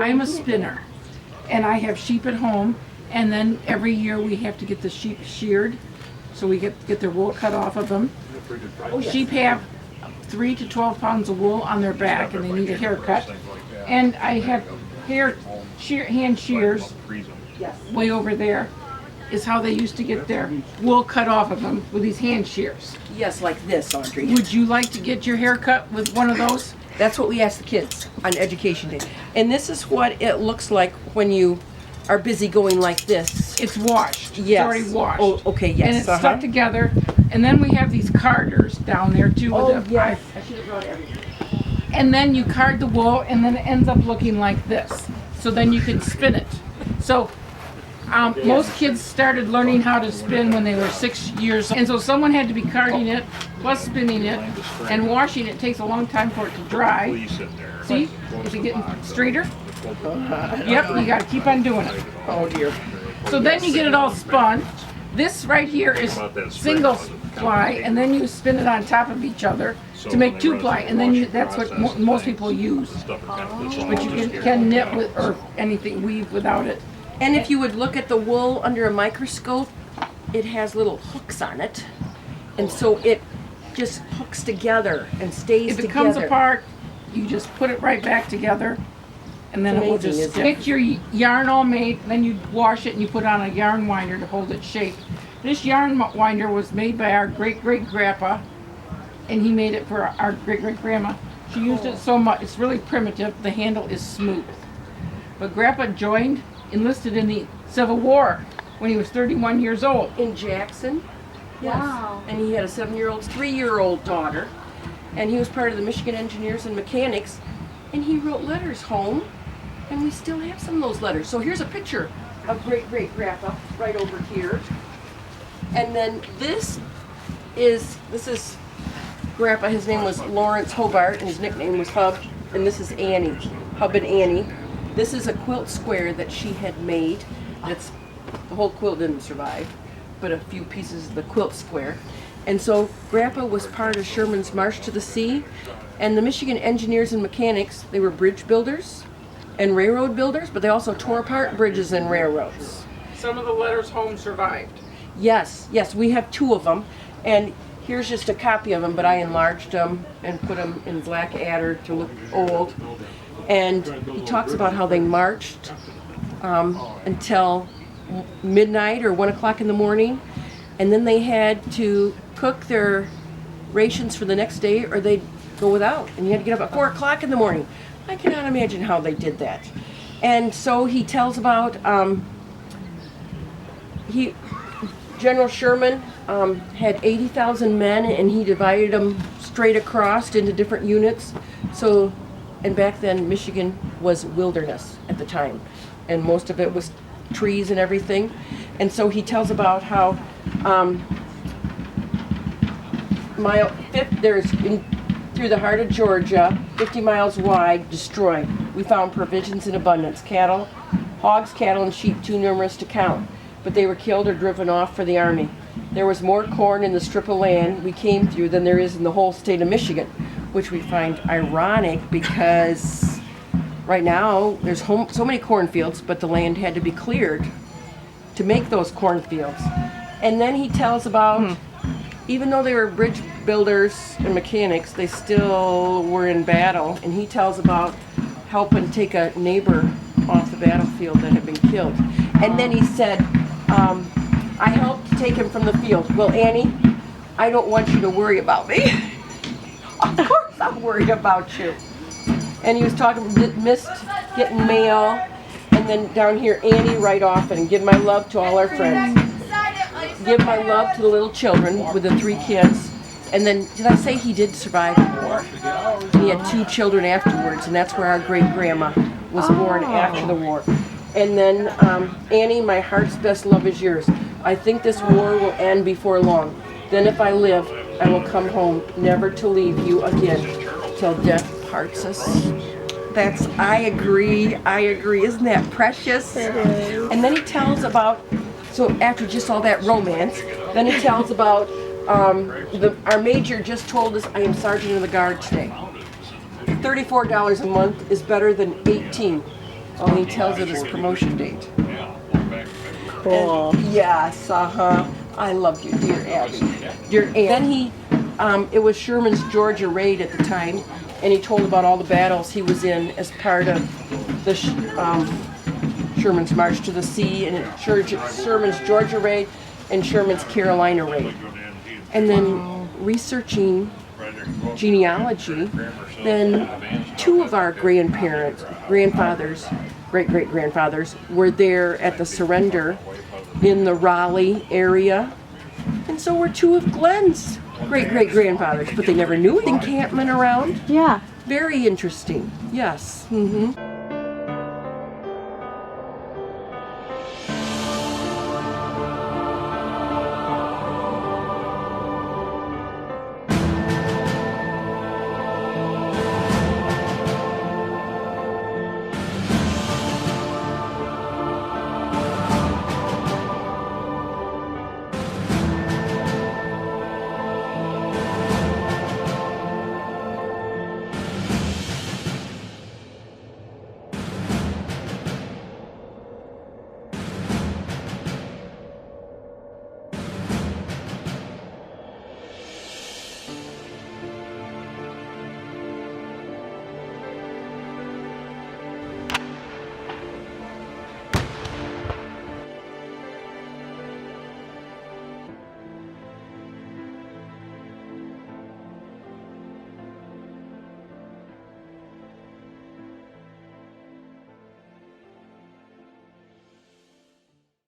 I'm a spinner, and I have sheep at home, and then every year we have to get the sheep sheared, so we get their wool cut off of them. Sheep have 3 to 12 pounds of wool on their back, and they need a haircut. And I have hand shears way over there. Is how they used to get their wool cut off of them with these hand shears. Yes, like this, Audrey. Would you like to get your hair cut with one of those? That's what we ask the kids on Education Day. And this is what it looks like when you are busy going like this. It's washed. Yes. It's already washed. Oh, okay, yes. And it's stuck together. And then we have these carders down there too. Oh, yes. I should have brought everything. And then you card the wool, and then it ends up looking like this. So then you can spin it. So most kids started learning how to spin when they were 6 years old. And so someone had to be carding it, plus spinning it, and washing it. It takes a long time for it to dry. See? Is it getting straighter? Yep, you gotta keep on doing it. Oh, dear. So then you get it all spun. This right here is single ply, and then you spin it on top of each other to make 2-ply, and then that's what most people use. But you can knit with, or anything, weave without it. And if you would look at the wool under a microscope, it has little hooks on it. And so it just hooks together and stays together. If it comes apart, you just put it right back together, and then it will just stick. Get your yarn all made, then you wash it and you put on a yarn winder to hold its shape. This yarn winder was made by our great-great-grandpa, and he made it for our great-great-grandma. She used it so much, it's really primitive, the handle is smooth. But Grandpa enlisted in the Civil War when he was 31 years old. In Jackson. Yes. Wow. And he had a 3-year-old daughter. And he was part of the Michigan Engineers and Mechanics. And he wrote letters home. And we still have some of those letters. So here's a picture of great-great-grandpa right over here. And then this is Grandpa. His name was Lawrence Hobart, and his nickname was Hub. And this is Annie, Hub and Annie. This is a quilt square that she had made. The whole quilt didn't survive, but a few pieces of the quilt square. And so Grandpa was part of Sherman's March to the Sea, and the Michigan Engineers and Mechanics, they were bridge builders and railroad builders, but they also tore apart bridges and railroads. Some of the letters home survived. Yes, we have 2 of them, and here's just a copy of them, but I enlarged them and put them in Blackadder to look old. And he talks about how they marched until midnight or 1 o'clock in the morning, and then they had to cook their rations for the next day or they'd go without, and you had to get up at 4 o'clock in the morning. I cannot imagine how they did that. And so he tells about General Sherman had 80,000 men, and he divided them straight across into different units. So, and back then Michigan was wilderness at the time, and most of it was trees and everything. And so he tells about how through the heart of Georgia, 50 miles wide, destroyed. We found provisions in abundance, cattle, hogs, cattle, and sheep too numerous to count, but they were killed or driven off for the army. There was more corn in the strip of land we came through than there is in the whole state of Michigan, which we find ironic because right now there's so many cornfields, but the land had to be cleared to make those cornfields. And then he tells about, even though they were bridge builders and mechanics, they still were in battle. And he tells about helping take a neighbor off the battlefield that had been killed. And then he said, I helped take him from the field. Well, Annie, I don't want you to worry about me. Of course I'm worried about you. And he was talking, missed getting mail. And then down here, Annie, right off, and give my love to all our friends. Give my love to the little children with the 3 kids. And then, did I say he did survive the war? And he had 2 children afterwards, and that's where our great-grandma was born after the war. And then, Annie, my heart's best love is yours. I think this war will end before long. Then if I live, I will come home, never to leave you again, till death parts us. I agree. Isn't that precious? It is. And then he tells about, so after just all that romance, then he tells about, our major just told us I am sergeant of the guard today. $34 a month is better than 18. All he tells it is promotion date. Cool. Yes, I love you, dear Abby. Dear Ann. Then he, it was Sherman's Georgia raid at the time, and he told about all the battles he was in as part of the Sherman's March to the Sea, and Sherman's Georgia raid, and Sherman's Carolina raid. And then researching genealogy, then two of our grandfathers, great-great-grandfathers, were there at the surrender in the Raleigh area. And so were two of Glenn's great-great-grandfathers, but they never knew the encampment around. Yeah. Very interesting, yes. Mm-hmm.